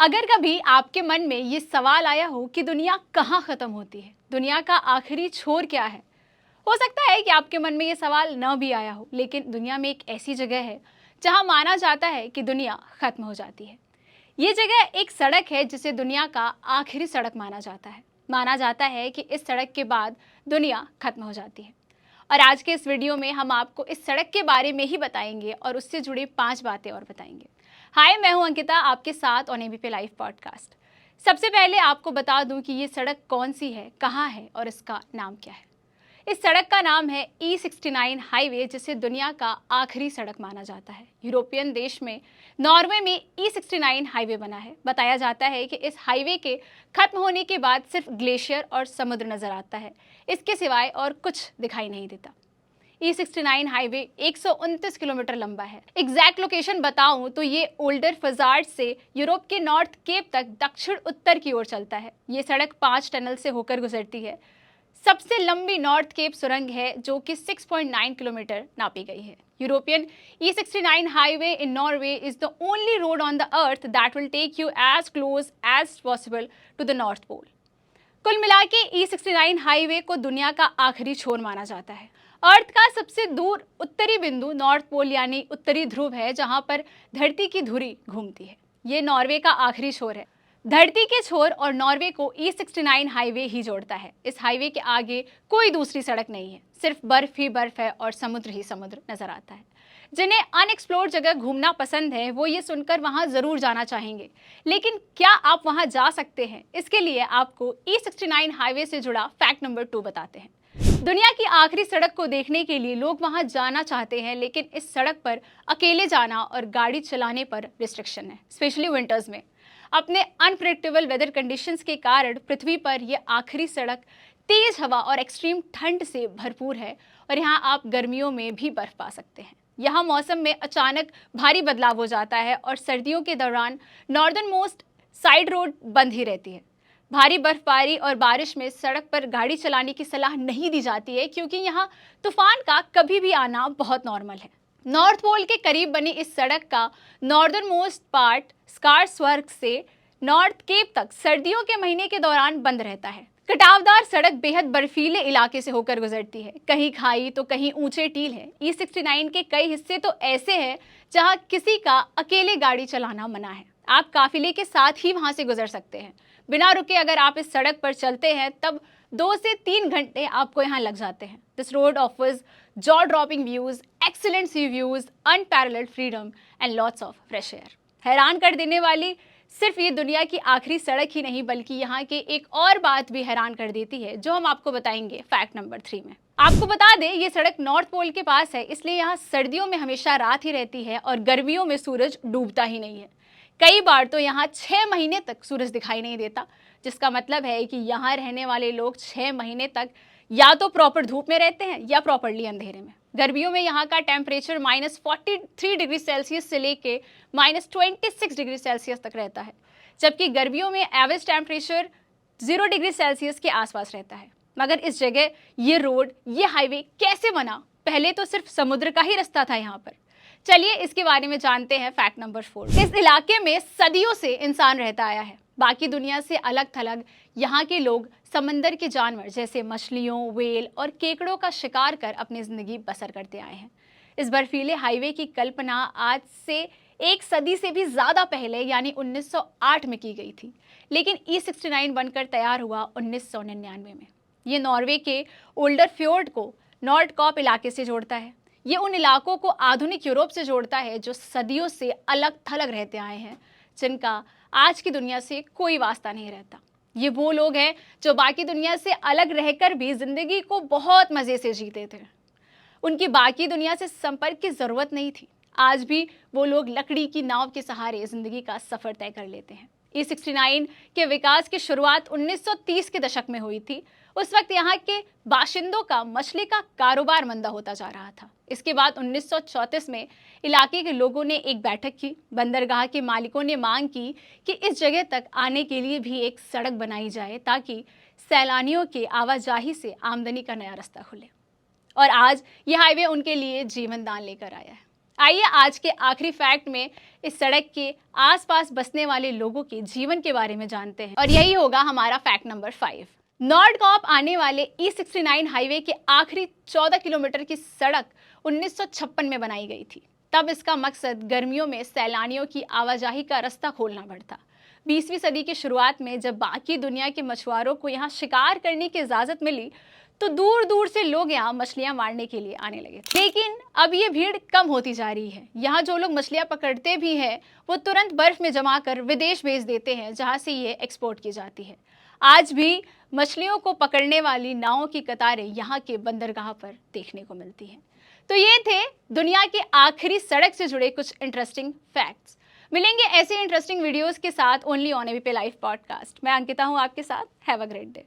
अगर कभी आपके मन में ये सवाल आया हो कि दुनिया कहाँ खत्म होती है, दुनिया का आखिरी छोर क्या है। हो सकता है कि आपके मन में ये सवाल न भी आया हो, लेकिन दुनिया में एक ऐसी जगह है जहाँ माना जाता है कि दुनिया खत्म हो जाती है। ये जगह एक सड़क है जिसे दुनिया का आखिरी सड़क माना जाता है। माना जाता है कि इस सड़क के बाद दुनिया खत्म हो जाती है। और आज के इस वीडियो में हम आपको इस सड़क के बारे में ही बताएंगे और उससे जुड़ी 5 बातें और बताएंगे। हाय, मैं हूं अंकिता, आपके साथ ऑन एबीपी लाइव पॉडकास्ट। सबसे पहले आपको बता दूं कि ये सड़क कौन सी है, कहाँ है और इसका नाम क्या है। इस सड़क का नाम है E69 हाईवे, जिसे दुनिया का आखिरी सड़क माना जाता है। यूरोपियन देश में नॉर्वे में E69 हाईवे बना है। बताया जाता है कि इस हाईवे के खत्म होने के बाद सिर्फ ग्लेशियर और समुद्र नजर आता है, इसके सिवाय और कुछ दिखाई नहीं देता। E69 हाईवे 129 किलोमीटर लंबा है। एग्जैक्ट लोकेशन बताऊं तो ये ओल्डर फजार्ड से यूरोप के नॉर्थ केप तक दक्षिण उत्तर की ओर चलता है। ये सड़क 5 टनल से होकर गुजरती है। सबसे लंबी नॉर्थ केप सुरंग है जो कि 6.9 किलोमीटर नापी गई है। European E69 highway in Norway is the only road on the earth that will take you as close as possible to the north pole. कुल मिला के E69 हाईवे को दुनिया का आखिरी छोर माना जाता है। अर्थ का सबसे दूर उत्तरी बिंदु नॉर्थ पोल यानी उत्तरी ध्रुव है, जहां पर धरती की धुरी घूमती है। ये नॉर्वे का आखिरी छोर है। धरती के छोर और नॉर्वे को E69 हाईवे ही जोड़ता है। इस हाईवे के आगे कोई दूसरी सड़क नहीं है, सिर्फ बर्फ ही बर्फ है और समुद्र ही समुद्र नजर आता है। जिन्हें अनएक्सप्लोर्ड जगह घूमना पसंद है वो ये सुनकर वहां जरूर जाना चाहेंगे, लेकिन क्या आप वहां जा सकते हैं? इसके लिए आपको E69 हाईवे से जुड़ा फैक्ट नंबर 2 बताते हैं। दुनिया की आखिरी सड़क को देखने के लिए लोग वहां जाना चाहते हैं, लेकिन इस सड़क पर अकेले जाना और गाड़ी चलाने पर रिस्ट्रिक्शन है, स्पेशली विंटर्स में। अपने अनप्रेडिक्टेबल वेदर कंडीशंस के कारण पृथ्वी पर यह आखिरी सड़क तेज हवा और एक्सट्रीम ठंड से भरपूर है और यहाँ आप गर्मियों में भी बर्फ पा सकते हैं। यहाँ मौसम में अचानक भारी बदलाव हो जाता है और सर्दियों के दौरान नॉर्दर्न मोस्ट साइड रोड बंद ही रहती है। भारी बर्फबारी और बारिश में सड़क पर गाड़ी चलाने की सलाह नहीं दी जाती है, क्योंकि यहाँ तूफान का कभी भी आना बहुत नॉर्मल है। नॉर्थ पोल के करीब बनी इस सड़क का नॉर्दर्न मोस्ट पार्ट स्कार्सवर्ग से नॉर्थ केप तक सर्दियों के महीने के दौरान बंद रहता है। कटावदार सड़क बेहद बर्फीले इलाके से होकर गुजरती है। कहीं खाई तो कहीं ऊंचे टील है। E69 के कई हिस्से तो ऐसे हैं जहां किसी का अकेले गाड़ी चलाना मना है। आप काफिले के साथ ही वहां से गुजर सकते हैं। बिना रुके अगर आप इस सड़क पर चलते हैं तब 2 से 3 घंटे आपको यहाँ लग जाते हैं। This road offers jaw dropping views, excellent sea views, unparalleled freedom and lots of fresh air. हैरान कर देने वाली सिर्फ ये दुनिया की आखिरी सड़क ही नहीं, बल्कि यहाँ के एक और बात भी हैरान कर देती है, जो हम आपको बताएंगे फैक्ट नंबर 3 में। आपको बता दें, ये सड़क नॉर्थ पोल के पास है, इसलिए यहाँ सर्दियों में हमेशा रात ही रहती है और गर्मियों में सूरज डूबता ही नहीं है। कई बार तो यहाँ 6 महीने तक सूरज दिखाई नहीं देता, जिसका मतलब है कि यहाँ रहने वाले लोग 6 महीने तक या तो प्रॉपर धूप में रहते हैं या प्रॉपरली अंधेरे में। गर्मियों में यहाँ का टेम्परेचर -43 डिग्री सेल्सियस से लेके -26 डिग्री सेल्सियस तक रहता है, जबकि गर्मियों में एवरेज टेम्परेचर 0 डिग्री सेल्सियस के आसपास रहता है। मगर इस जगह ये रोड, ये हाईवे कैसे बना? पहले तो सिर्फ समुद्र का ही रास्ता था यहाँ पर। चलिए इसके बारे में जानते हैं फैक्ट नंबर 4। इस इलाके में सदियों से इंसान रहता आया है। बाकी दुनिया से अलग थलग यहाँ के लोग समंदर के जानवर जैसे मछलियों, वेल और केकड़ों का शिकार कर अपनी जिंदगी बसर करते आए हैं। इस बर्फीले हाईवे की कल्पना आज से 1 सदी से भी ज्यादा पहले यानी 1908 में की गई थी, लेकिन E69 बनकर तैयार हुआ 1999 में। ये नॉर्वे के ओल्डर फ्योर्ड को नॉर्ड कॉप इलाके से जोड़ता है। ये उन इलाकों को आधुनिक यूरोप से जोड़ता है जो सदियों से अलग थलग रहते आए हैं, जिनका आज की दुनिया से कोई वास्ता नहीं रहता। ये वो लोग हैं जो बाकी दुनिया से अलग रहकर भी जिंदगी को बहुत मजे से जीते थे। उनकी बाकी दुनिया से संपर्क की जरूरत नहीं थी। आज भी वो लोग लकड़ी की नाव के सहारे जिंदगी का सफर तय कर लेते हैं। E69 के विकास की शुरुआत 1930 के दशक में हुई थी। उस वक्त यहाँ के बाशिंदों का मछली का कारोबार मंदा होता जा रहा था। इसके बाद 1934 में इलाके के लोगों ने एक बैठक की। बंदरगाह के मालिकों ने मांग की कि इस जगह तक आने के लिए भी एक सड़क बनाई जाए, ताकि सैलानियों के आवाजाही से आमदनी का नया रास्ता खुले। और आज ये हाईवे उनके लिए जीवन दान लेकर आया है। आइए आज के आखिरी फैक्ट में इस सड़क के आसपास बसने वाले लोगों के जीवन के बारे में जानते हैं और यही होगा हमारा फैक्ट नंबर 5। नॉर्डकॉप आने वाले E69 हाईवे के आखिरी 14 किलोमीटर की सड़क 1956 में बनाई गई थी। तब इसका मकसद गर्मियों में सैलानियों की आवाजाही का रास्ता खोलना भर था। 20वीं सदी की शुरुआत में जब बाकी दुनिया के मछुआरों को यहाँ शिकार करने की इजाजत मिली तो दूर दूर से लोग यहाँ मछलियां मारने के लिए आने लगे थे। लेकिन अब ये भीड़ कम होती जा रही है। यहाँ जो लोग मछलियां पकड़ते भी हैं वो तुरंत बर्फ में जमा कर विदेश भेज देते हैं, जहाँ से ये एक्सपोर्ट की जाती है। आज भी मछलियों को पकड़ने वाली नावों की कतारें यहाँ के बंदरगाह पर देखने को मिलती हैं। तो ये थे दुनिया के आखिरी सड़क से जुड़े कुछ इंटरेस्टिंग फैक्ट्स। मिलेंगे ऐसे इंटरेस्टिंग वीडियोस के साथ only on ABP live podcast. मैं अंकिता हूँ आपके साथ। Have a great day.